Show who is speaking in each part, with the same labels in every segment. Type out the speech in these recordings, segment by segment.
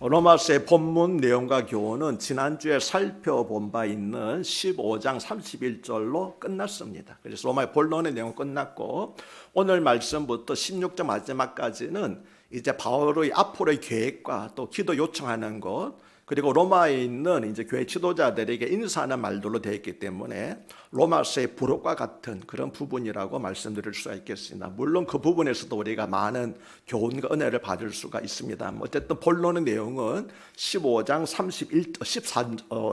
Speaker 1: 로마서의 본문 내용과 교훈은 지난주에 살펴본 바 있는 15장 31절로 끝났습니다. 그래서 로마의 본론의 내용은 끝났고 오늘 말씀부터 16장 마지막까지는 이제 바울의 앞으로의 계획과 또 기도 요청하는 것, 그리고 로마에 있는 이제 교회 지도자들에게 인사하는 말들로 되어 있기 때문에 로마서의 부록과 같은 그런 부분이라고 말씀드릴 수가 있겠습니다. 물론 그 부분에서도 우리가 많은 교훈과 은혜를 받을 수가 있습니다. 어쨌든 본론의 내용은 15장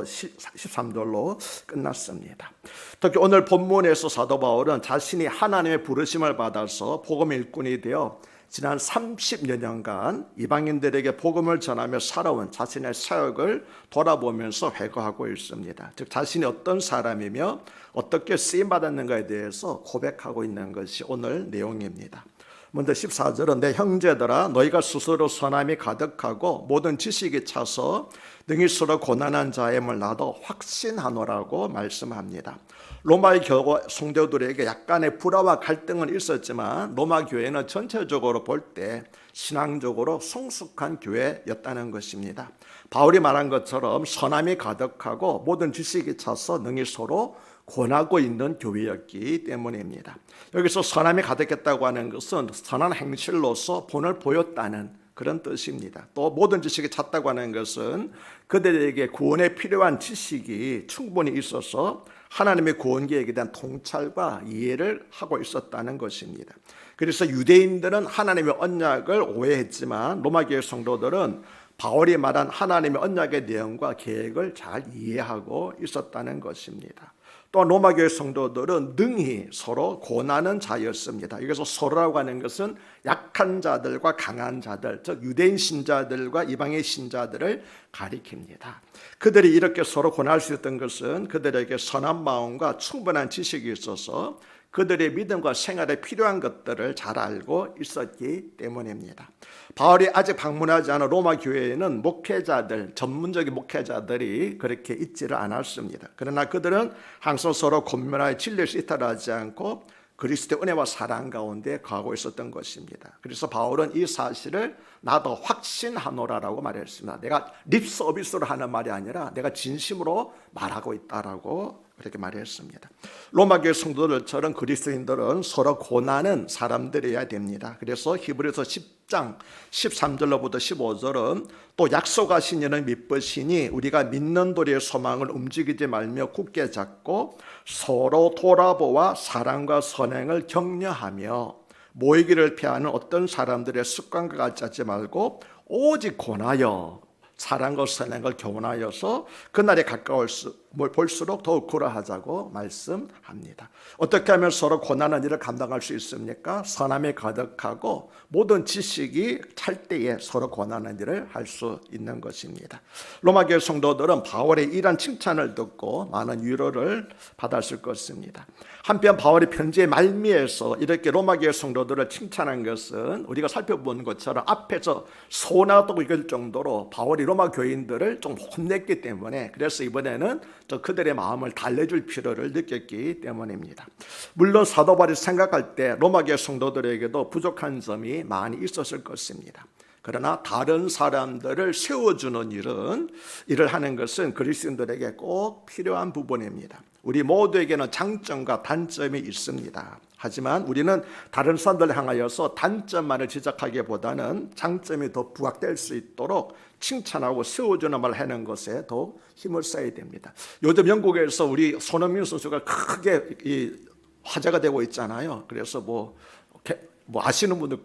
Speaker 1: 13절로 끝났습니다. 특히 오늘 본문에서 사도 바울은 자신이 하나님의 부르심을 받아서 복음 일꾼이 되어 지난 30여년간 이방인들에게 복음을 전하며 살아온 자신의 사역을 돌아보면서 회고하고 있습니다. 즉 자신이 어떤 사람이며 어떻게 쓰임받았는가에 대해서 고백하고 있는 것이 오늘 내용입니다. 먼저 14절은 내 형제들아 너희가 스스로 선함이 가득하고 모든 지식이 차서 능히 서로 고난한 자임을 나도 확신하노라고 말씀합니다. 로마의 교회 성도들에게 약간의 불화와 갈등은 있었지만 로마 교회는 전체적으로 볼 때 신앙적으로 성숙한 교회였다는 것입니다. 바울이 말한 것처럼 선함이 가득하고 모든 지식이 차서 능히 서로 권하고 있는 교회였기 때문입니다. 여기서 선함이 가득했다고 하는 것은 선한 행실로서 본을 보였다는 그런 뜻입니다. 또 모든 지식이 찼다고 하는 것은 그들에게 구원에 필요한 지식이 충분히 있어서 하나님의 구원 계획에 대한 통찰과 이해를 하고 있었다는 것입니다. 그래서 유대인들은 하나님의 언약을 오해했지만 로마교회 성도들은 바울이 말한 하나님의 언약의 내용과 계획을 잘 이해하고 있었다는 것입니다. 또 로마교회 성도들은 능히 서로 고난하는 자였습니다. 여기서 서로라고 하는 것은 약한 자들과 강한 자들, 즉 유대인 신자들과 이방의 신자들을 가리킵니다. 그들이 이렇게 서로 고난할 수 있었던 것은 그들에게 선한 마음과 충분한 지식이 있어서 그들의 믿음과 생활에 필요한 것들을 잘 알고 있었기 때문입니다. 바울이 아직 방문하지 않은 로마 교회에는 목회자들, 전문적인 목회자들이 그렇게 있지를 않았습니다. 그러나 그들은 항상 서로 권면하여 진리에서 이탈하지 않고 그리스도의 은혜와 사랑 가운데 가고 있었던 것입니다. 그래서 바울은 이 사실을 나도 확신하노라라고 말했습니다. 내가 립 서비스로 하는 말이 아니라 내가 진심으로 말하고 있다라고 그렇게 말했습니다. 로마교회 성도들처럼 그리스도인들은 서로 고난은 사람들이어야 됩니다. 그래서 히브리서 10장 13절로부터 15절은 또 약속하신 이는 믿으시니 우리가 믿는 도리의 소망을 움직이지 말며 굳게 잡고 서로 돌아보아 사랑과 선행을 격려하며 모이기를 피하는 어떤 사람들의 습관과 같이 하지 말고 오직 권하여 사랑과 선행을 교훈하여서 그날에 볼수록 더욱 그러하자고 말씀합니다. 어떻게 하면 서로 고난한 일을 감당할 수 있습니까? 선함이 가득하고 모든 지식이 찰 때에 서로 고난한 일을 할 수 있는 것입니다. 로마교회 성도들은 바울의 이러한 칭찬을 듣고 많은 위로를 받았을 것입니다. 한편 바울의 편지의 말미에서 이렇게 로마교회 성도들을 칭찬한 것은 우리가 살펴본 것처럼 앞에서 소나도 이길 정도로 바울이 로마 교인들을 좀 혼냈기 때문에 그래서 이번에는 또 그들의 마음을 달래줄 필요를 느꼈기 때문입니다. 물론 사도 바울이 생각할 때 로마교회 성도들에게도 부족한 점이 많이 있었을 것입니다. 그러나 다른 사람들을 세워주는 일을 하는 것은 그리스도인들에게 꼭 필요한 부분입니다. 우리 모두에게는 장점과 단점이 있습니다. 하지만 우리는 다른 사람들을 향하여서 단점만을 지적하기보다는 장점이 더 부각될 수 있도록 칭찬하고 세워주는 말을 하는 것에 더 힘을 써야 됩니다. 요즘 영국에서 우리 손흥민 선수가 크게 화제가 되고 있잖아요. 그래서 아시는 분들,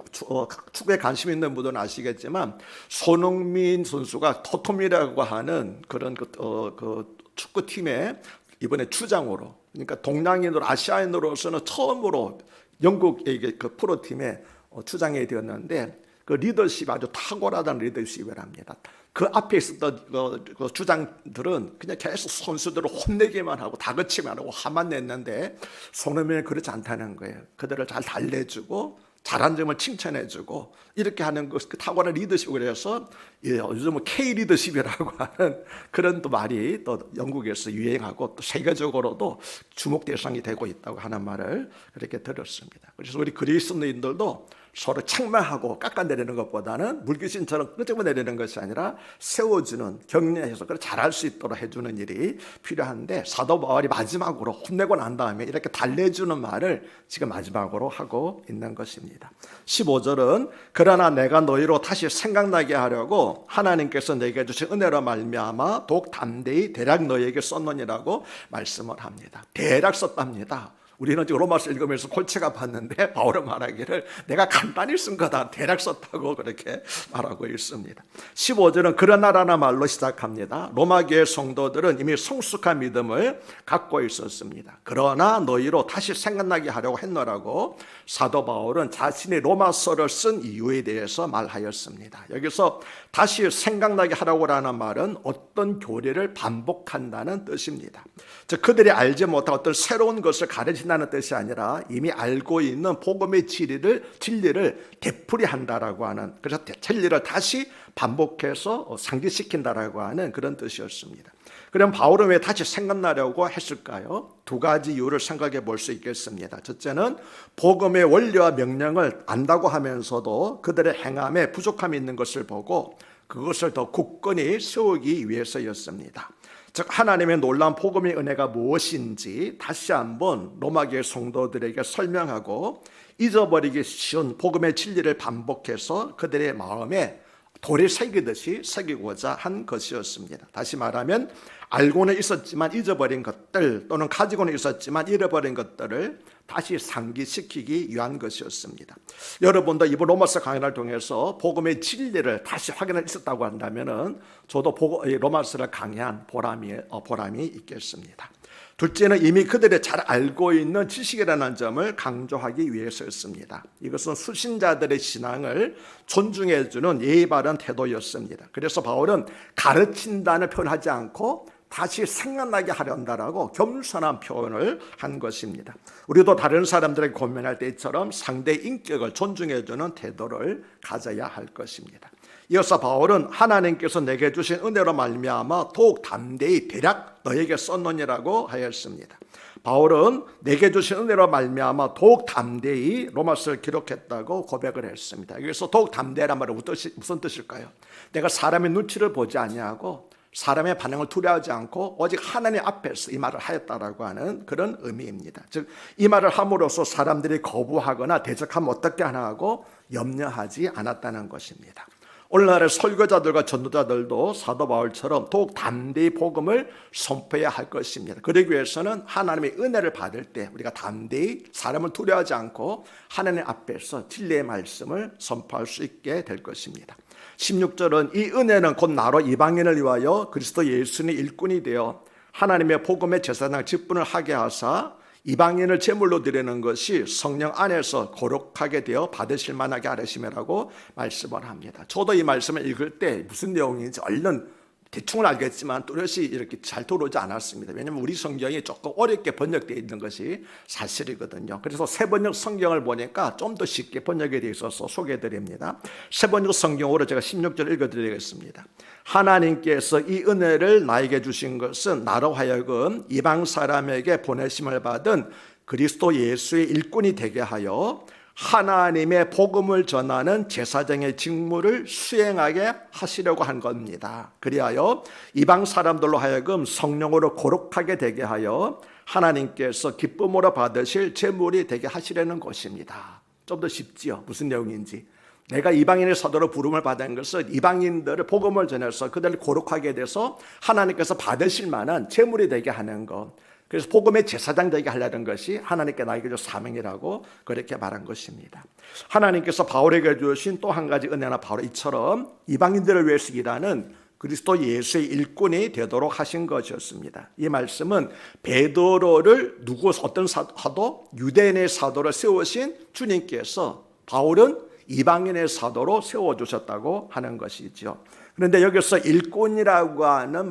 Speaker 1: 축구에 관심 있는 분들은 아시겠지만 손흥민 선수가 토트넘이라고 하는 그런 그 축구팀에 이번에 주장으로, 그러니까 동양인으로 아시아인으로서는 처음으로 영국의 그 프로팀에 주장이 되었는데 그 리더십 아주 탁월하다는 리더십을 합니다. 그 앞에 있었던 그 주장들은 그냥 계속 선수들을 혼내기만 하고 다그치기만 하고 화만 냈는데 손흥민은 그렇지 않다는 거예요. 그들을 잘 달래주고 잘한 점을 칭찬해주고 이렇게 하는 것, 그 탁월한 리더십을 해서 요즘은 K 리더십이라고 하는 그런 또 말이 또 영국에서 유행하고 또 세계적으로도 주목 대상이 되고 있다고 하는 말을 그렇게 들었습니다. 그래서 우리 그리스도인들도 서로 책망하고 깎아내리는 것보다는 물귀신처럼 끄집어내리는 것이 아니라 세워주는, 격려해서 그걸 잘할 수 있도록 해주는 일이 필요한데, 사도 바울이 마지막으로 혼내고 난 다음에 이렇게 달래주는 말을 지금 마지막으로 하고 있는 것입니다. 15절은 그러나 내가 너희로 다시 생각나게 하려고 하나님께서 내게 주신 은혜로 말미암아 더욱 담대히 대략 너희에게 썼느니라고 말씀을 합니다. 대략 썼답니다. 우리는 지금 로마서 읽으면서 골치가 봤는데 바울은 말하기를 내가 간단히 쓴 거다, 대략 썼다고 그렇게 말하고 있습니다. 15절은 그러나라는 말로 시작합니다. 로마 교회 성도들은 이미 성숙한 믿음을 갖고 있었습니다. 그러나 너희로 다시 생각나게 하려고 했노라고 사도 바울은 자신이 로마서를 쓴 이유에 대해서 말하였습니다. 여기서 다시 생각나게 하라고 하는 말은 어떤 교리를 반복한다는 뜻입니다. 즉 그들이 알지 못한 어떤 새로운 것을 가르친다는 뜻이 아니라 이미 알고 있는 복음의 진리를 되풀이한다라고 하는, 그래서 진리를 다시 반복해서 상기시킨다라고 하는 그런 뜻이었습니다. 그럼 바울은 왜 다시 생각나려고 했을까요? 두 가지 이유를 생각해 볼 수 있겠습니다. 첫째는 복음의 원리와 명령을 안다고 하면서도 그들의 행함에 부족함이 있는 것을 보고 그것을 더 굳건히 세우기 위해서였습니다. 즉 하나님의 놀라운 복음의 은혜가 무엇인지 다시 한번 로마교회 성도들에게 설명하고 잊어버리기 쉬운 복음의 진리를 반복해서 그들의 마음에 돌이 새기듯이 새기고자 한 것이었습니다. 다시 말하면 알고는 있었지만 잊어버린 것들, 또는 가지고는 있었지만 잃어버린 것들을 다시 상기시키기 위한 것이었습니다. 여러분도 이번 로마서 강연을 통해서 복음의 진리를 다시 확인할 수 있었다고 한다면 저도 로마서를 강의한 보람이 있겠습니다. 둘째는 이미 그들이 잘 알고 있는 지식이라는 점을 강조하기 위해서였습니다. 이것은 수신자들의 신앙을 존중해주는 예의 바른 태도였습니다. 그래서 바울은 가르친다는 표현하지 않고 다시 생각나게 하련다라고 겸손한 표현을 한 것입니다. 우리도 다른 사람들에게 고민할 때처럼 상대의 인격을 존중해주는 태도를 가져야 할 것입니다. 이어서 바울은 하나님께서 내게 주신 은혜로 말미암아 더욱 담대히 대략 너에게 썼느니라고 하였습니다. 바울은 내게 주신 은혜로 말미암아 더욱 담대히 로마서를 기록했다고 고백을 했습니다. 여기서 더욱 담대란 말은 무슨 뜻일까요? 내가 사람의 눈치를 보지 아니하고 사람의 반응을 두려워하지 않고 오직 하나님 앞에서 이 말을 하였다라고 하는 그런 의미입니다. 즉 이 말을 함으로써 사람들이 거부하거나 대적하면 어떻게 하나 하고 염려하지 않았다는 것입니다. 오늘날의 설교자들과 전도자들도 사도 바울처럼 더욱 담대히 복음을 선포해야 할 것입니다. 그러기 위해서는 하나님의 은혜를 받을 때 우리가 담대히 사람을 두려워하지 않고 하나님 앞에서 진리의 말씀을 선포할 수 있게 될 것입니다. 16절은 이 은혜는 곧 나로 이방인을 위하여 그리스도 예수의 일꾼이 되어 하나님의 복음의 제사장 직분을 하게 하사 이방인을 제물로 드리는 것이 성령 안에서 거룩하게 되어 받으실 만하게 하심이라고 말씀을 합니다. 저도 이 말씀을 읽을 때 무슨 내용인지 얼른 대충은 알겠지만 뚜렷이 이렇게 잘 들어오지 않았습니다. 왜냐하면 우리 성경이 조금 어렵게 번역되어 있는 것이 사실이거든요. 그래서 세번역 성경을 보니까 좀 더 쉽게 번역이 되어 있어서 소개해드립니다. 세번역 성경으로 제가 16절 읽어드리겠습니다. 하나님께서 이 은혜를 나에게 주신 것은 나로 하여금 이방 사람에게 보내심을 받은 그리스도 예수의 일꾼이 되게 하여 하나님의 복음을 전하는 제사장의 직무를 수행하게 하시려고 한 겁니다. 그리하여 이방 사람들로 하여금 성령으로 거룩하게 되게 하여 하나님께서 기쁨으로 받으실 제물이 되게 하시려는 것입니다. 좀 더 쉽지요? 무슨 내용인지. 내가 이방인의 사도로 부름을 받은 것은 이방인들을 복음을 전해서 그들을 거룩하게 돼서 하나님께서 받으실 만한 제물이 되게 하는 것. 그래서 복음의 제사장 되게 하려는 것이 하나님께 나에게 준 사명이라고 그렇게 말한 것입니다. 하나님께서 바울에게 주신 또 한 가지 은혜나 바로 이처럼 이방인들을 위해서 일하는 그리스도 예수의 일꾼이 되도록 하신 것이었습니다. 이 말씀은 베드로를 어떤 사도? 유대인의 사도를 세우신 주님께서 바울은 이방인의 사도로 세워주셨다고 하는 것이죠. 그런데 여기서 일꾼이라고 하는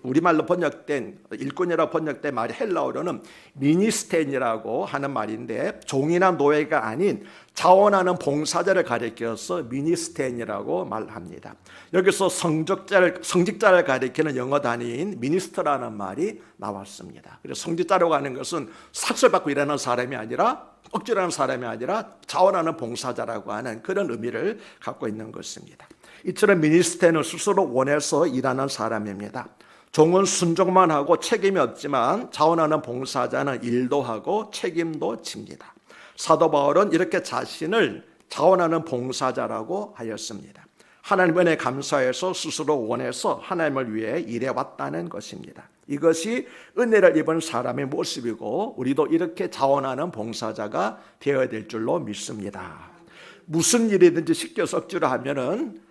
Speaker 1: 우리말로 번역된 일꾼이라고 번역된 말이 헬라어로는 미니스텐이라고 하는 말인데 종이나 노예가 아닌 자원하는 봉사자를 가리켜서 미니스텐이라고 말합니다. 여기서 성직자를 가리키는 영어 단위인 미니스터라는 말이 나왔습니다. 그래서 성직자라고 하는 것은 삭설받고 일하는 사람이 아니라 억지로 하는 사람이 아니라 자원하는 봉사자라고 하는 그런 의미를 갖고 있는 것입니다. 이처럼 미니스테는 스스로 원해서 일하는 사람입니다. 종은 순종만 하고 책임이 없지만 자원하는 봉사자는 일도 하고 책임도 집니다. 사도 바울은 이렇게 자신을 자원하는 봉사자라고 하였습니다. 하나님 은혜에 감사해서 스스로 원해서 하나님을 위해 일해왔다는 것입니다. 이것이 은혜를 입은 사람의 모습이고 우리도 이렇게 자원하는 봉사자가 되어야 될 줄로 믿습니다. 무슨 일이든지 시켜서 억지로 하면은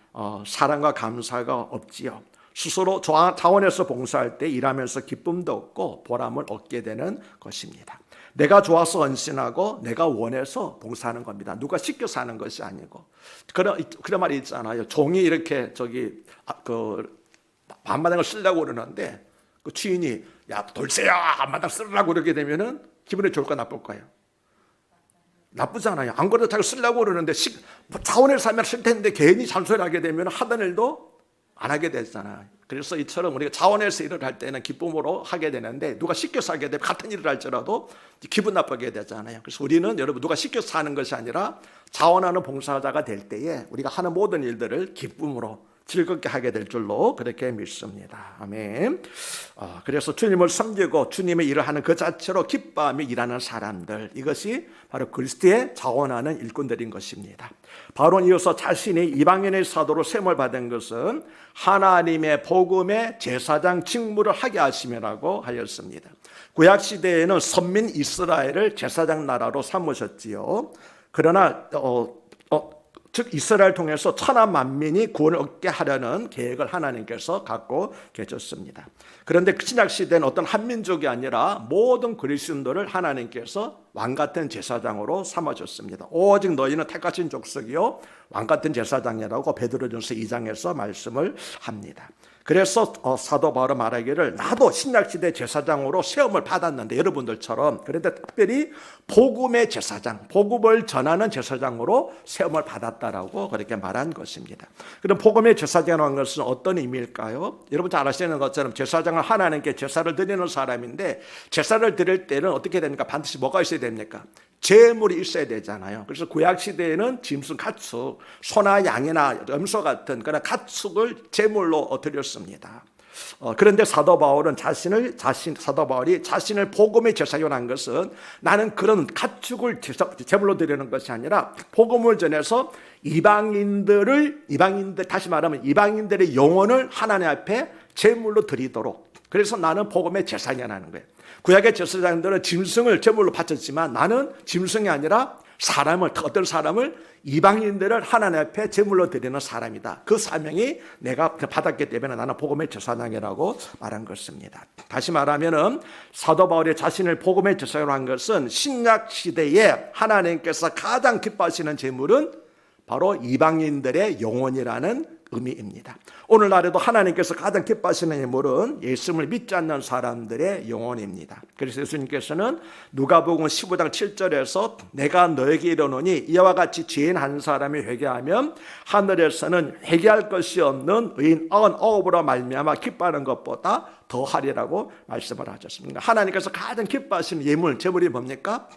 Speaker 1: 사랑과 감사가 없지요. 스스로 자원해서 봉사할 때 일하면서 기쁨도 얻고 보람을 얻게 되는 것입니다. 내가 좋아서 헌신하고 내가 원해서 봉사하는 겁니다. 누가 시켜서 하는 것이 아니고. 그런 말이 있잖아요. 종이 이렇게 앞마당을 쓰려고 그러는데 그 주인이 야 돌쇠야 앞마당 쓰려고 그러게 되면은 기분이 좋을까 나쁠까요? 나쁘잖아요. 안 그래도 자기 쓰려고 그러는데 자원해서 하면 쓸 텐데 괜히 잔소리하게 되면 하던 일도 안 하게 되잖아요. 그래서 이처럼 우리가 자원해서 일을 할 때는 기쁨으로 하게 되는데 누가 시켜서 하게 되면 같은 일을 할지라도 기분 나쁘게 되잖아요. 그래서 우리는 여러분 누가 시켜서 하는 것이 아니라 자원하는 봉사자가 될 때에 우리가 하는 모든 일들을 기쁨으로 즐겁게 하게 될 줄로 그렇게 믿습니다. 아멘. 그래서 주님을 섬기고 주님의 일을 하는 그 자체로 기뻐하며 일하는 사람들, 이것이 바로 그리스도의 자원하는 일꾼들인 것입니다. 바울은 이어서 자신이 이방인의 사도로 세움을 받은 것은 하나님의 복음의 제사장 직무를 하게 하심이라고 하였습니다. 구약 시대에는 선민 이스라엘을 제사장 나라로 삼으셨지요. 그러나 즉 이스라엘 통해서 천하 만민이 구원을 얻게 하려는 계획을 하나님께서 갖고 계셨습니다. 그런데 신약 시대는 어떤 한 민족이 아니라 모든 그리스도인들을 하나님께서 왕같은 제사장으로 삼아줬습니다. 오직 너희는 택하신 족속이요 왕같은 제사장이라고 베드로전서 2장에서 말씀을 합니다. 그래서 사도 바울은 말하기를 나도 신약시대 제사장으로 세움을 받았는데 여러분들처럼, 그런데 특별히 복음의 제사장, 복음을 전하는 제사장으로 세움을 받았다라고 그렇게 말한 것입니다. 그럼 복음의 제사장이라는 것은 어떤 의미일까요? 여러분 잘 아시는 것처럼 제사장은 하나님께 제사를 드리는 사람인데 제사를 드릴 때는 어떻게 됩니까? 반드시 뭐가 있어야 됩니까? 제물이 있어야 되잖아요. 그래서 구약 시대에는 짐승, 가축, 소나 양이나 염소 같은 그런 가축을 제물로 드렸습니다. 그런데 사도 바울이 자신을 복음의 제사장으로 한 것은 나는 그런 가축을 제물로 드리는 것이 아니라 복음을 전해서 다시 말하면 이방인들의 영혼을 하나님 앞에 제물로 드리도록, 그래서 나는 복음의 제사장이라는 거예요. 구약의 제사장들은 짐승을 제물로 바쳤지만 나는 짐승이 아니라 어떤 사람을 이방인들을 하나님 앞에 제물로 드리는 사람이다. 그 사명이 내가 받았기 때문에 나는 복음의 제사장이라고 말한 것입니다. 다시 말하면은 사도 바울이 자신을 복음의 제사장으로 한 것은 신약 시대에 하나님께서 가장 기뻐하시는 제물은 바로 이방인들의 영혼이라는 의미입니다. 오늘날에도 하나님께서 가장 기뻐하시는 예물은 예수님을 믿지 않는 사람들의 영혼입니다. 그래서 예수님께서는 누가복음 15장 7절에서 내가 너에게 이르노니 이와 같이 죄인 한 사람이 회개하면 하늘에서는 회개할 것이 없는 의인 99으로 말미암아 기뻐하는 것보다 더하리라고 말씀을 하셨습니다. 하나님께서 가장 기뻐하시는 예물, 제물이 뭡니까?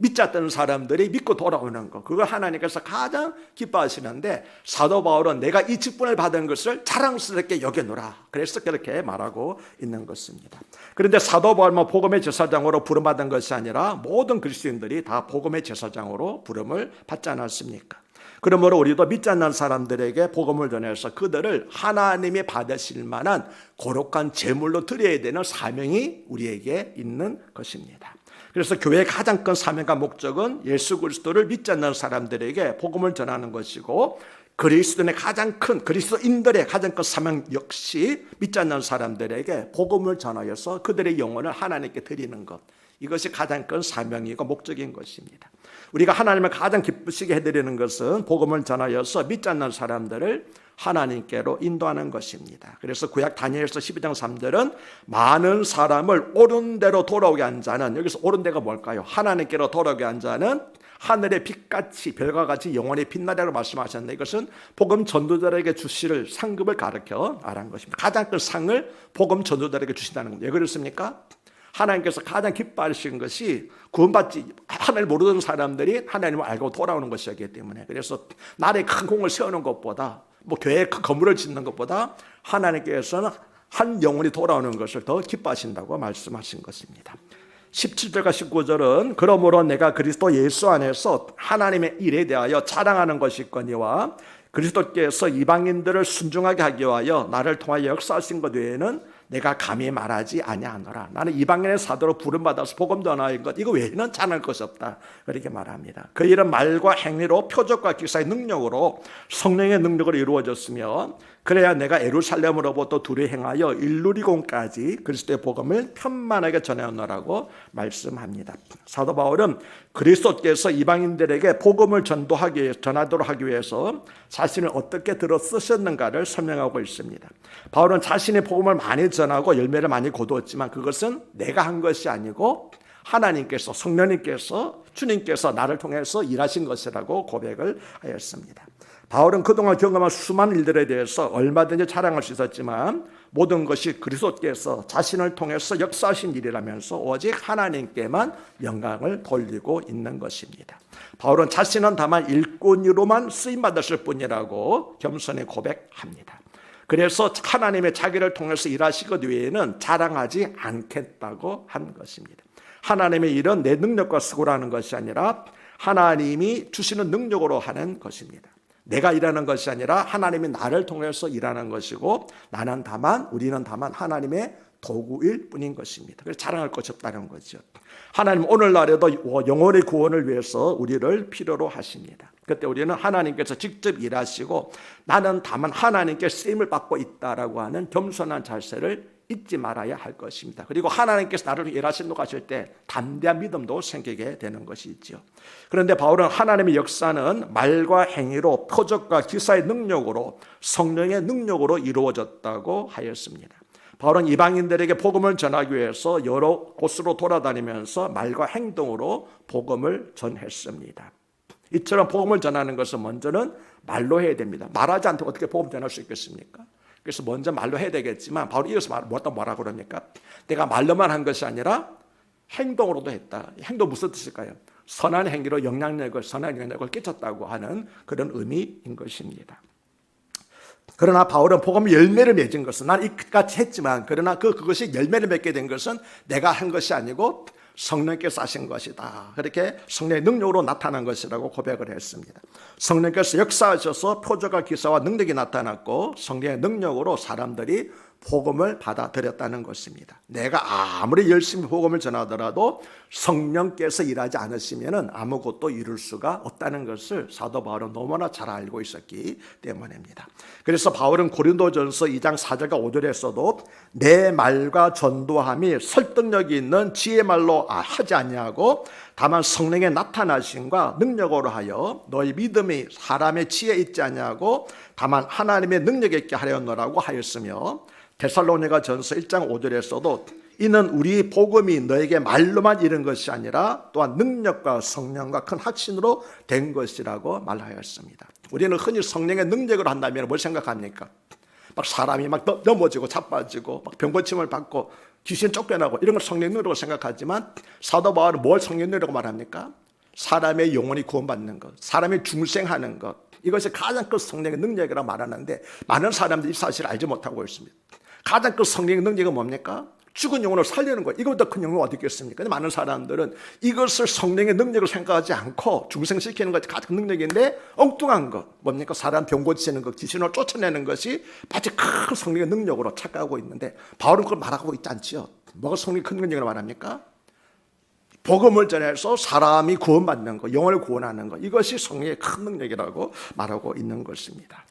Speaker 1: 믿지 않던 사람들이 믿고 돌아오는 것, 그걸 하나님께서 가장 기뻐하시는데 사도 바울은 내가 이 직분을 받은 것을 자랑스럽게 여겨노라, 그래서 그렇게 말하고 있는 것입니다. 그런데 사도 바울만 복음의 제사장으로 부름받은 것이 아니라 모든 그리스도인들이 다 복음의 제사장으로 부름을 받지 않았습니까? 그러므로 우리도 믿지 않는 사람들에게 복음을 전해서 그들을 하나님이 받으실 만한 거룩한 제물로 드려야 되는 사명이 우리에게 있는 것입니다. 그래서 교회의 가장 큰 사명과 목적은 예수 그리스도를 믿지 않는 사람들에게 복음을 전하는 것이고, 그리스도인들의 가장 큰 사명 역시 믿지 않는 사람들에게 복음을 전하여서 그들의 영혼을 하나님께 드리는 것, 이것이 가장 큰 사명이고 목적인 것입니다. 우리가 하나님을 가장 기쁘시게 해드리는 것은 복음을 전하여서 믿지 않는 사람들을 하나님께로 인도하는 것입니다. 그래서 구약 다니엘서 12장 3절은 많은 사람을 옳은 대로 돌아오게 한 자는, 여기서 옳은 데가 뭘까요? 하나님께로 돌아오게 한 자는 하늘의 빛같이 별과 같이 영원히 빛나리라고 말씀하셨는데, 이것은 복음 전도자들에게 주실 상급을 가르쳐 말한 것입니다. 가장 큰 상을 복음 전도자들에게 주신다는 겁니다. 왜 그렇습니까? 하나님께서 가장 기뻐하시는 것이 구원받지 하나님을 모르는 사람들이 하나님을 알고 돌아오는 것이었기 때문에, 그래서 나라에 큰 공을 세우는 것보다 뭐 교회에 큰 건물을 짓는 것보다 하나님께서는 한 영혼이 돌아오는 것을 더 기뻐하신다고 말씀하신 것입니다. 17절과 19절은 그러므로 내가 그리스도 예수 안에서 하나님의 일에 대하여 자랑하는 것이거니와 그리스도께서 이방인들을 순종하게 하기 위하여 나를 통하여 역사하신 것 외에는 내가 감히 말하지 아니하노라. 나는 이방인의 사도로 부름받아서 복음 전하는 것 이거 외에는 자랑할 것이 없다, 그렇게 말합니다. 그 일은 말과 행위로 표적과 기사의 능력으로 성령의 능력으로 이루어졌으며 그래야 내가 예루살렘으로부터 둘이 행하여 일루리곤까지 그리스도의 복음을 편만하게 전하노라고 말씀합니다. 사도 바울은 그리스도께서 이방인들에게 복음을 전하도록 하기 위해서 자신을 어떻게 들어 쓰셨는가를 설명하고 있습니다. 바울은 자신의 복음을 많이 전하고 열매를 많이 거두었지만 그것은 내가 한 것이 아니고 하나님께서, 성령님께서, 주님께서 나를 통해서 일하신 것이라고 고백을 하였습니다. 바울은 그동안 경험한 수많은 일들에 대해서 얼마든지 자랑할 수 있었지만 모든 것이 그리스도께서 자신을 통해서 역사하신 일이라면서 오직 하나님께만 영광을 돌리고 있는 것입니다. 바울은 자신은 다만 일꾼으로만 쓰임받았을 뿐이라고 겸손히 고백합니다. 그래서 하나님의 자기를 통해서 일하시것 외에는 자랑하지 않겠다고 한 것입니다. 하나님의 일은 내 능력과 수고라는 것이 아니라 하나님이 주시는 능력으로 하는 것입니다. 내가 일하는 것이 아니라 하나님이 나를 통해서 일하는 것이고 우리는 다만 하나님의 도구일 뿐인 것입니다. 그래서 자랑할 것이 없다는 거죠. 하나님 오늘날에도 영혼의 구원을 위해서 우리를 필요로 하십니다. 그때 우리는 하나님께서 직접 일하시고 나는 다만 하나님께 쓰임을 받고 있다라고 하는 겸손한 자세를 잊지 말아야 할 것입니다. 그리고 하나님께서 나를 일하신다고 하실 때 담대한 믿음도 생기게 되는 것이 있죠. 그런데 바울은 하나님의 역사는 말과 행위로 표적과 기사의 능력으로 성령의 능력으로 이루어졌다고 하였습니다. 바울은 이방인들에게 복음을 전하기 위해서 여러 곳으로 돌아다니면서 말과 행동으로 복음을 전했습니다. 이처럼 복음을 전하는 것은 먼저는 말로 해야 됩니다. 말하지 않고 어떻게 복음 전할 수 있겠습니까? 그래서 먼저 말로 해야 되겠지만 바로 이어서 뭐라고 그럽니까? 내가 말로만 한 것이 아니라 행동으로도 했다. 행동 무슨 뜻일까요? 선한 행위로 선한 영향력을 끼쳤다고 하는 그런 의미인 것입니다. 그러나 바울은 복음의 열매를 맺은 것은 난 이까지 했지만 그러나 그것이 열매를 맺게 된 것은 내가 한 것이 아니고 성령께서 하신 것이다. 그렇게 성령의 능력으로 나타난 것이라고 고백을 했습니다. 성령께서 역사하셔서 표적과 기사와 능력이 나타났고 성령의 능력으로 사람들이 복음을 받아들였다는 것입니다. 내가 아무리 열심히 복음을 전하더라도 성령께서 일하지 않으시면 아무것도 이룰 수가 없다는 것을 사도 바울은 너무나 잘 알고 있었기 때문입니다. 그래서 바울은 고린도전서 2장 4절과 5절에서도 내 말과 전도함이 설득력이 있는 지혜 말로 하지 아니하고 다만 성령의 나타나심과 능력으로 하여 너희 믿음이 사람의 지혜에 있지 아니하고 다만 하나님의 능력에 있게 하려노라고 하였으며 데살로니가 전서 1장 5절에서도 이는 우리 복음이 너에게 말로만 이른 것이 아니라 또한 능력과 성령과 큰 확신으로 된 것이라고 말하였습니다. 우리는 흔히 성령의 능력으로 한다면 뭘 생각합니까? 막 사람이 막 넘어지고 자빠지고 막 병고침을 받고 귀신 쫓겨나고 이런 걸 성령 능력으로 생각하지만 사도 바울은 뭘 성령 능력이라고 말합니까? 사람의 영혼이 구원받는 것, 사람이 중생하는 것, 이것이 가장 큰 성령의 능력이라고 말하는데 많은 사람들이 이 사실을 알지 못하고 있습니다. 가장 큰 성령의 능력은 뭡니까? 죽은 영혼을 살리는 거예요. 이거보다 큰 영혼이 어디 있겠습니까? 많은 사람들은 이것을 성령의 능력으로 생각하지 않고 중생시키는 것이 가장 큰 능력인데 엉뚱한 것, 뭡니까? 사람 병 고치는 것, 귀신을 쫓아내는 것이 마치 큰 성령의 능력으로 착각하고 있는데 바울은 그걸 말하고 있지 않지요. 뭐가 성령의 큰 능력이라고 말합니까? 복음을 전해서 사람이 구원받는 것, 영혼을 구원하는 것, 이것이 성령의 큰 능력이라고 말하고 있는 것입니다.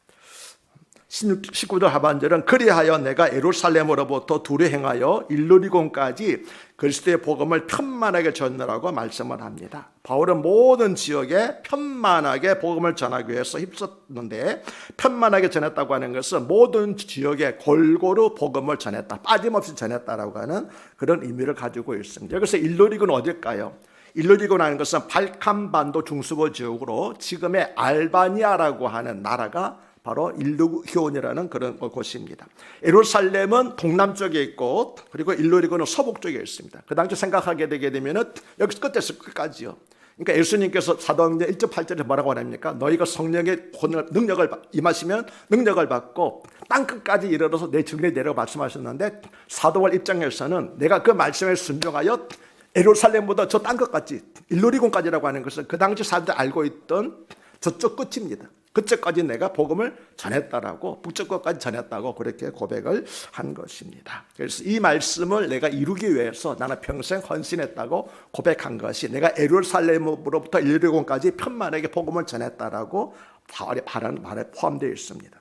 Speaker 1: 19절 하반절은 그리하여 내가 예루살렘으로부터 둘이 행하여 일루리곤까지 그리스도의 복음을 편만하게 전하라고 말씀을 합니다. 바울은 모든 지역에 편만하게 복음을 전하기 위해서 힘썼는데 편만하게 전했다고 하는 것은 모든 지역에 골고루 복음을 전했다, 빠짐없이 전했다라고 하는 그런 의미를 가지고 있습니다. 여기서 일루리곤은 어딜까요? 일루리곤이라는 것은 발칸반도 중서부 지역으로 지금의 알바니아라고 하는 나라가 바로 일루기온이라는 그런 곳입니다. 예루살렘은 동남쪽에 있고 그리고 일루리곤은 서북쪽에 있습니다. 그 당시 생각하게 되게 되면은 여기서 끝에서 끝까지요. 그러니까 예수님께서 사도행전 1.8절에 뭐라고 하십니까? 너희가 성령의 능력을 임하시면 능력을 받고 땅 끝까지 이르러서 내 증인이 되라고 말씀하셨는데, 사도월 입장에서는 내가 그 말씀에 순종하여 예루살렘보다 저 땅 끝까지 일루리곤까지라고 하는 것은 그 당시 사람들이 알고 있던 저쪽 끝입니다. 그쪽까지 내가 복음을 전했다라고, 북쪽 끝까지 전했다고 그렇게 고백을 한 것입니다. 그래서 이 말씀을 내가 이루기 위해서 나는 평생 헌신했다고 고백한 것이, 내가 예루살렘으로부터 일루리곤까지 편만하게 복음을 전했다라고 바울의 말에 포함되어 있습니다.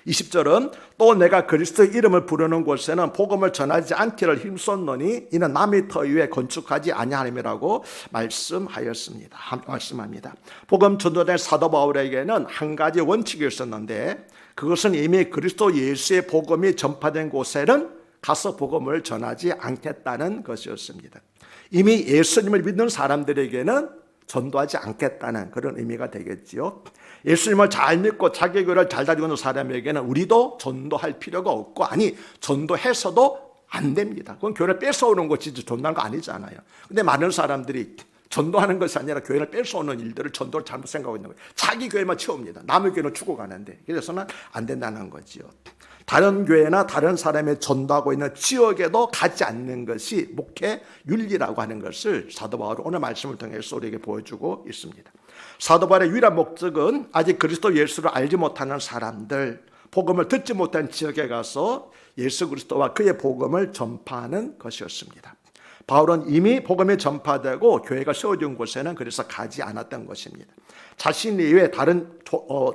Speaker 1: 20절은 또 내가 그리스도의 이름을 부르는 곳에는 복음을 전하지 않기를 힘썼노니 이는 남의 터 위에 건축하지 아니하림이라고 말씀합니다. 복음 전도된 사도 바울에게는 한 가지 원칙이 있었는데, 그것은 이미 그리스도 예수의 복음이 전파된 곳에는 가서 복음을 전하지 않겠다는 것이었습니다. 이미 예수님을 믿는 사람들에게는 전도하지 않겠다는 그런 의미가 되겠지요. 예수님을 잘 믿고 자기 교회를 잘 다니고 있는 사람에게는 우리도 전도할 필요가 없고, 아니 전도해서도 안 됩니다. 그건 교회를 뺏어오는 것이 전도하는 거 아니잖아요. 근데 많은 사람들이 전도하는 것이 아니라 교회를 뺏어오는 일들을 전도를 잘못 생각하고 있는 거예요. 자기 교회만 채웁니다. 남의 교회는 죽어가는데. 그래서는 안 된다는 거지요. 다른 교회나 다른 사람의 전도하고 있는 지역에도 가지 않는 것이 목회 윤리라고 하는 것을 사도 바울은 오늘 말씀을 통해서 우리에게 보여주고 있습니다. 사도 바울의 유일한 목적은 아직 그리스도 예수를 알지 못하는 사람들, 복음을 듣지 못한 지역에 가서 예수 그리스도와 그의 복음을 전파하는 것이었습니다. 바울은 이미 복음이 전파되고 교회가 세워진 곳에는 그래서 가지 않았던 것입니다. 자신 이외에 다른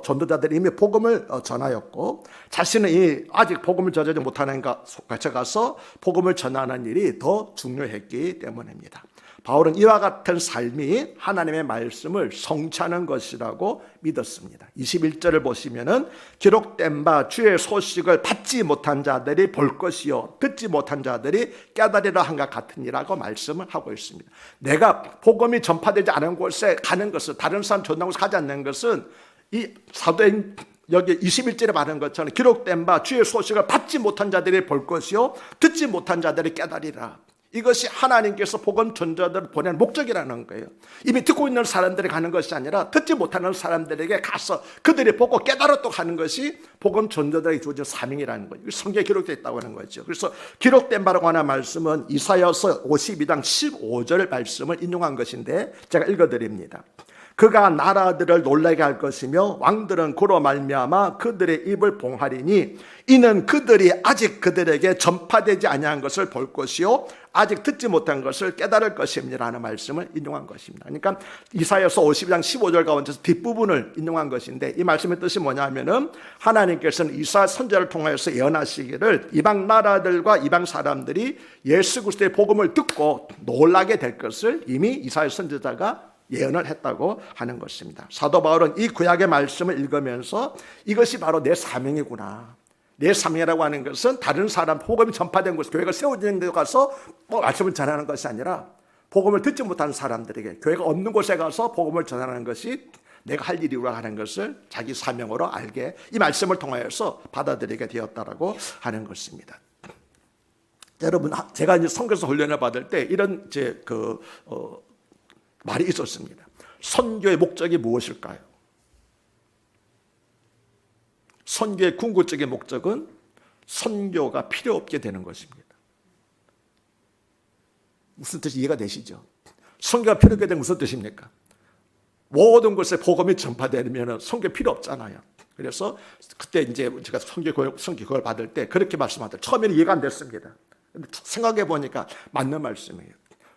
Speaker 1: 전도자들이 이미 복음을 전하였고, 자신은 아직 복음을 전하지 못하는 곳에 가서 복음을 전하는 일이 더 중요했기 때문입니다. 바울은 이와 같은 삶이 하나님의 말씀을 성취하는 것이라고 믿었습니다. 21절을 보시면은 기록된 바 주의 소식을 받지 못한 자들이 볼 것이요 듣지 못한 자들이 깨달으리라 한 것 같으니라고 말씀을 하고 있습니다. 내가 복음이 전파되지 않은 곳에 가는 것은, 다른 사람 전하고 가지 않는 것은, 이 사도행 여기 21절에 말한 것처럼 기록된 바 주의 소식을 받지 못한 자들이 볼 것이요 듣지 못한 자들이 깨달으리라. 이것이 하나님께서 복음 전도자들을 보낸 목적이라는 거예요. 이미 듣고 있는 사람들이 가는 것이 아니라 듣지 못하는 사람들에게 가서 그들이 보고 깨달았다고 하는 것이 복음 전도자들에게 주어진 사명이라는 거예요. 성경에 기록되어 있다고 하는 거죠. 그래서 기록된 바라고 하는 말씀은 이사야서 52장 15절 말씀을 인용한 것인데 제가 읽어드립니다. 그가 나라들을 놀라게 할 것이며 왕들은 그로 말미암아 그들의 입을 봉하리니 이는 그들이 아직 그들에게 전파되지 아니한 것을 볼 것이요 아직 듣지 못한 것을 깨달을 것입니다라는 말씀을 인용한 것입니다. 그러니까 이사야서 52장 15절 가운데서 뒷부분을 인용한 것인데, 이 말씀의 뜻이 뭐냐면은 하나님께서는 이사야 선지자를 통해서 예언하시기를 이방 나라들과 이방 사람들이 예수 그리스도의 복음을 듣고 놀라게 될 것을 이미 이사야 선지자가 예언을 했다고 하는 것입니다. 사도 바울은 이 구약의 말씀을 읽으면서 이것이 바로 내 사명이구나. 내 사명이라고 하는 것은 다른 사람, 복음이 전파된 곳, 교회가 세워지는 데 가서 말씀을 전하는 것이 아니라 복음을 듣지 못하는 사람들에게, 교회가 없는 곳에 가서 복음을 전하는 것이 내가 할 일이라고 하는 것을 자기 사명으로 알게, 이 말씀을 통하여서 받아들이게 되었다라고 하는 것입니다. 여러분, 제가 이제 선교사 훈련을 받을 때 이런 말이 있었습니다. 선교의 목적이 무엇일까요? 선교의 궁극적인 목적은 선교가 필요 없게 되는 것입니다. 무슨 뜻이 이해가 되시죠? 선교가 필요 없게 되는 무슨 뜻입니까? 모든 곳에 복음이 전파되면 선교 필요 없잖아요. 그래서 그때 이제 제가 선교교육을 받을 때 그렇게 말씀하더라고요. 처음에는 이해가 안 됐습니다. 근데 생각해 보니까 맞는 말씀이에요.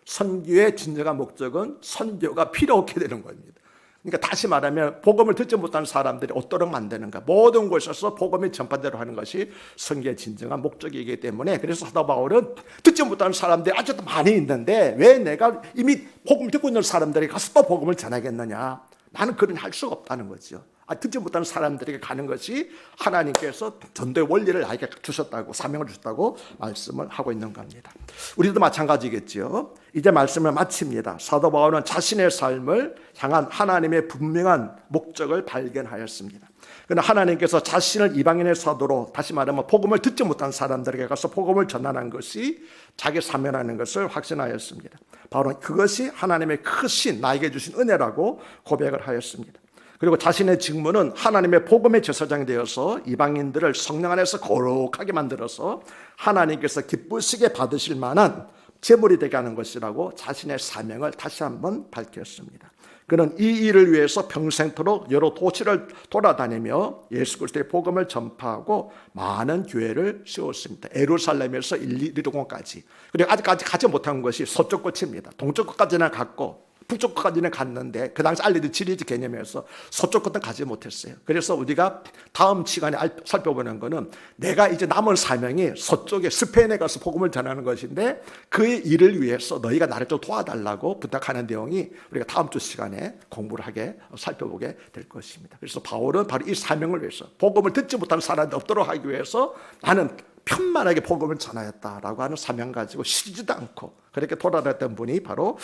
Speaker 1: 선교의 진정한 목적은 선교가 필요 없게 되는 겁니다. 그러니까 다시 말하면 복음을 듣지 못하는 사람들이 어떠록 만드는가, 모든 곳에서 복음이 전파되도록 하는 것이 선교의 진정한 목적이기 때문에, 그래서 사도 바울은 듣지 못하는 사람들이 아직도 많이 있는데 왜 내가 이미 복음 듣고 있는 사람들이 가서 또 복음을 전하겠느냐, 나는 그런 할 수가 없다는 거죠. 듣지 못하는 사람들에게 가는 것이 하나님께서 전도의 원리를 알게 주셨다고, 사명을 주셨다고 말씀을 하고 있는 겁니다. 우리도 마찬가지겠죠. 이제 말씀을 마칩니다. 사도 바울은 자신의 삶을 향한 하나님의 분명한 목적을 발견하였습니다. 그러나 하나님께서 자신을 이방인의 사도로, 다시 말하면 복음을 듣지 못한 사람들에게 가서 복음을 전하는 것이 자기 사명이라는 것을 확신하였습니다. 바로 그것이 하나님의 크신 나에게 주신 은혜라고 고백을 하였습니다. 그리고 자신의 직무는 하나님의 복음의 제사장이 되어서 이방인들을 성령 안에서 거룩하게 만들어서 하나님께서 기쁘시게 받으실 만한 제물이 되게 하는 것이라고 자신의 사명을 다시 한번 밝혔습니다. 그는 이 일을 위해서 평생토록 여러 도시를 돌아다니며 예수 그리스도의 복음을 전파하고 많은 교회를 세웠습니다. 예루살렘에서 일리공까지. 그리고 아직까지 가지 못한 것이 서쪽 끝입니다. 동쪽 끝까지는 갔고 북쪽 끝까지는 갔는데 그 당시 알려진 지리적 개념에서 서쪽 끝은 가지 못했어요. 그래서 우리가 다음 시간에 살펴보는 것은 내가 이제 남은 사명이 서쪽에 스페인에 가서 복음을 전하는 것인데 그 일을 위해서 너희가 나를 좀 도와달라고 부탁하는 내용이 우리가 다음 주 시간에 공부를 하게 살펴보게 될 것입니다. 그래서 바울은 바로 이 사명을 위해서 복음을 듣지 못하는 사람이 없도록 하기 위해서 나는 편만하게 복음을 전하였다라고 하는 사명 가지고 쉬지도 않고 그렇게 돌아다녔던 분이 바로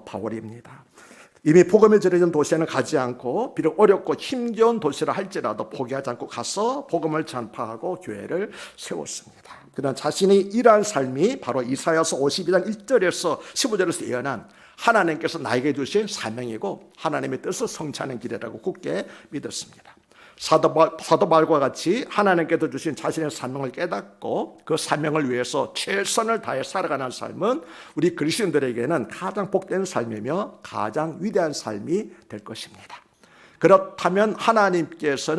Speaker 1: 바울입니다. 이미 복음이 전해진 도시에는 가지 않고 비록 어렵고 힘겨운 도시라 할지라도 포기하지 않고 가서 복음을 전파하고 교회를 세웠습니다. 그런 자신이 일한 삶이 바로 이사야서 52장 1절에서 15절에서 예언한 하나님께서 나에게 주신 사명이고 하나님의 뜻을 성취하는 길이라고 굳게 믿었습니다. 사도 바울과 같이 하나님께서 주신 자신의 사명을 깨닫고 그 사명을 위해서 최선을 다해 살아가는 삶은 우리 그리스도인들에게는 가장 복된 삶이며 가장 위대한 삶이 될 것입니다. 그렇다면 하나님께서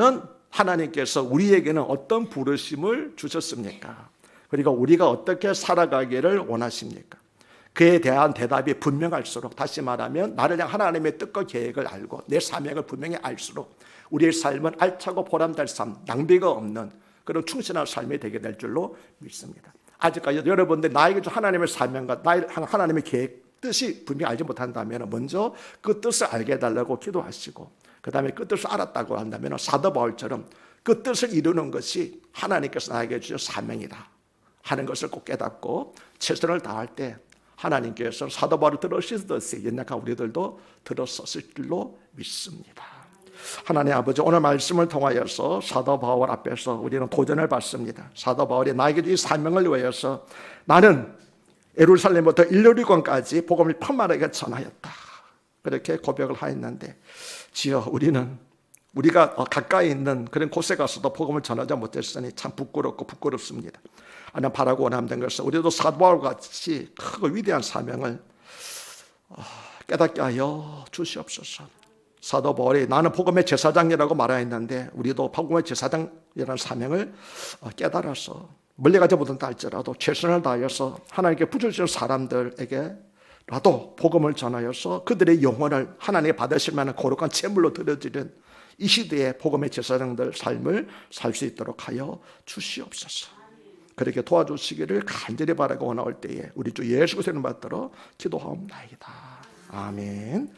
Speaker 1: 우리에게는 어떤 부르심을 주셨습니까? 그리고 우리가 어떻게 살아가기를 원하십니까? 그에 대한 대답이 분명할수록, 다시 말하면 나를 향한 하나님의 뜻과 계획을 알고 내 사명을 분명히 알수록 우리의 삶은 알차고 보람될 삶, 낭비가 없는 그런 충실한 삶이 되게 될 줄로 믿습니다. 아직까지 여러분들 나에게 준 하나님의 사명과 하나님의 계획, 뜻이 분명히 알지 못한다면 먼저 그 뜻을 알게 해달라고 기도하시고 그 다음에 그 뜻을 알았다고 한다면 사도 바울처럼 그 뜻을 이루는 것이 하나님께서 나에게 주신 사명이다 하는 것을 꼭 깨닫고 최선을 다할 때 하나님께서 사도 바울을 들으시듯이 연약한 우리들도 들었었을 줄로 믿습니다. 하나님 아버지, 오늘 말씀을 통하여서 사도 바울 앞에서 우리는 도전을 받습니다. 사도 바울이 나에게 주신 사명을 위해서 나는 예루살렘부터 일리공까지 복음을 편만하게 전하였다, 그렇게 고백을 하였는데 지어 우리가 가까이 있는 그런 곳에 가서도 복음을 전하지 못했으니 참 부끄럽습니다. 하나님 바라고 원하는 것은 우리도 사도 바울과 같이 크고 위대한 사명을 깨닫게 하여 주시옵소서. 사도 바울이 나는 복음의 제사장이라고 말하였는데 우리도 복음의 제사장이라는 사명을 깨달아서 멀리 가지 못한다 할지라도 최선을 다해서 하나님께 부르시는 사람들에게라도 복음을 전하여서 그들의 영혼을 하나님께 받으실 만한 거룩한 제물로 드려지는 이 시대의 복음의 제사장들 삶을 살 수 있도록 하여 주시옵소서. 그렇게 도와주시기를 간절히 바라고 원할 때에 우리 주 예수 그리스도를 받들어 기도하옵나이다. 아멘.